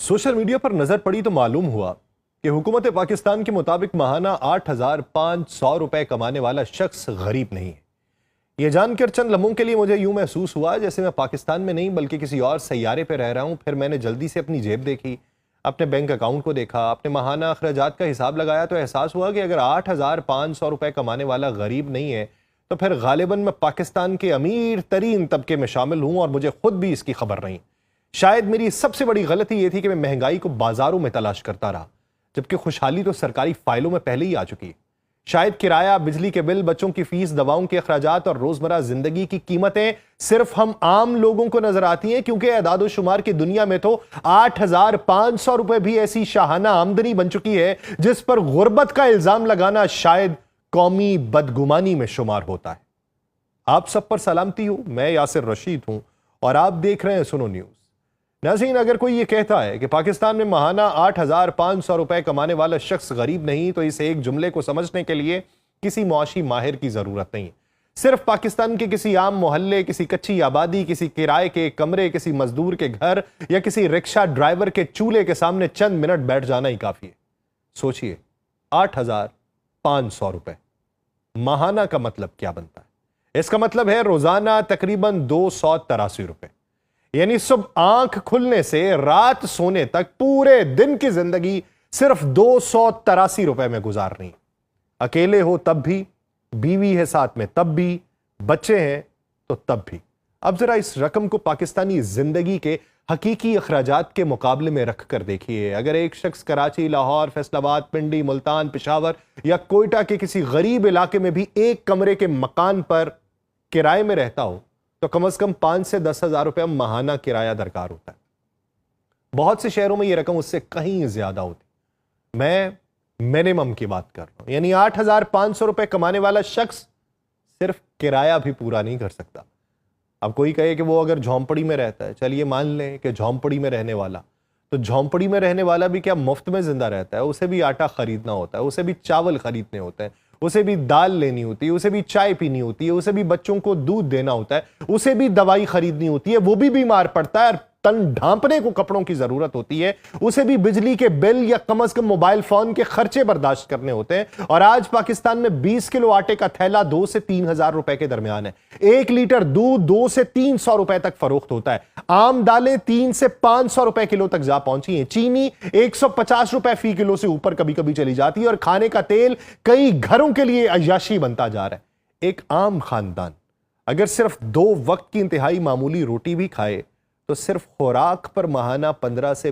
Social media पर नजर पड़ी तो मालूम हुआ कि हुकूमत पाकिस्तान के मुताबिक माहाना 8,500 रुपए कमाने वाला शख्स गरीब नहीं है। यह जानकर चंद लम्हों के लिए मुझे यूं महसूस हुआ जैसे मैं पाकिस्तान में नहीं बल्कि किसी और सैयारे पर रह रहा हूं। फिर मैंने जल्दी से अपनी जेब देखी, अपने बैंक अकाउंट को देखा, अपने माहाना अखराजात का हिसाब लगाया तो एहसास हुआ कि अगर 8,500 रुपए कमाने वाला गरीब नहीं है तो फिर गालिबन मैं पाकिस्तान के अमीर तरीन तबके में शामिल हूं और मुझे खुद भी इसकी खबर नहीं। शायद मेरी सबसे बड़ी गलती यह थी कि मैं महंगाई को बाजारों में तलाश करता रहा, जबकि खुशहाली तो सरकारी फाइलों में पहले ही आ चुकी है। शायद किराया, बिजली के बिल, बच्चों की फीस, दवाओं के अखराजात और रोजमर्रा जिंदगी की कीमतें सिर्फ हम आम लोगों को नजर आती हैं, क्योंकि एदाद शुमार की दुनिया में तो 8,500 रुपए भी ऐसी शाहाना आमदनी बन चुकी है जिस पर गुर्बत का इल्जाम लगाना शायद कौमी बदगुमानी में शुमार होता है। आप सब पर सलामती हो, मैं यासिर रशीद हूं और आप देख रहे हैं सुनो न्यूज। नाज़रीन, अगर कोई ये कहता है कि पाकिस्तान में माहाना 8,500 रुपए कमाने वाला शख्स गरीब नहीं, तो इस एक जुमले को समझने के लिए किसी मुआशी माहिर की जरूरत नहीं। सिर्फ पाकिस्तान के किसी आम मोहल्ले, किसी कच्ची आबादी, किसी किराए के कमरे, किसी मजदूर के घर या किसी रिक्शा ड्राइवर के चूल्हे के सामने चंद मिनट बैठ जाना ही काफी है। सोचिए, 8,500 रुपए माहाना का मतलब क्या बनता है? इसका मतलब है रोजाना तकरीबन 283 रुपए, यानी सुबह आंख खुलने से रात सोने तक पूरे दिन की जिंदगी सिर्फ 283 रुपए में गुजारनी। अकेले हो तब भी, बीवी है साथ में तब भी, बच्चे हैं तो तब भी। अब जरा इस रकम को पाकिस्तानी जिंदगी के हकीकी अखराजात के मुकाबले में रख कर देखिए। अगर एक शख्स कराची, लाहौर, फैसलाबाद, पिंडी, मुल्तान, पेशावर या कोयटा के किसी गरीब इलाके में भी एक कमरे के मकान पर किराए में रहता हो तो कम से कम 5 से 10 हजार रुपया माहाना किराया दरकार होता है। बहुत से शहरों में यह रकम उससे कहीं ज्यादा होती। मैं मिनिमम की बात कर रहा हूं, यानी 8,500 रुपए कमाने वाला शख्स सिर्फ किराया भी पूरा नहीं कर सकता। अब कोई कहे कि वो अगर झोंपड़ी में रहता है, चलिए मान लें कि झोंपड़ी में रहने वाला, तो झोंपड़ी में रहने वाला भी क्या मुफ्त में जिंदा रहता है? उसे भी आटा खरीदना होता है, उसे भी चावल खरीदने होते हैं, उसे भी दाल लेनी होती है, उसे भी चाय पीनी होती है, उसे भी बच्चों को दूध देना होता है, उसे भी दवाई खरीदनी होती है, वो भी बीमार पड़ता है, तन ढांपने को कपड़ों की जरूरत होती है, उसे भी बिजली के बिल या कम से कम मोबाइल फोन के खर्चे बर्दाश्त करने होते हैं। और आज पाकिस्तान में 20 किलो आटे का थैला 2 से 3 हजार रुपए के दरमियान है। 1 लीटर दूध 2 से 300 रुपए तक फरोख्त होता है। आम दालें 3 से 500 रुपए किलो तक जा पहुंची हैं। चीनी 150 रुपए फी किलो से ऊपर कभी कभी चली जाती है और खाने का तेल कई घरों के लिए अय्याशी बनता जा रहा है। एक आम खानदान अगर सिर्फ 2 वक्त की इंतहाई मामूली रोटी भी खाए तो सिर्फ खुराक पर माहाना 15 से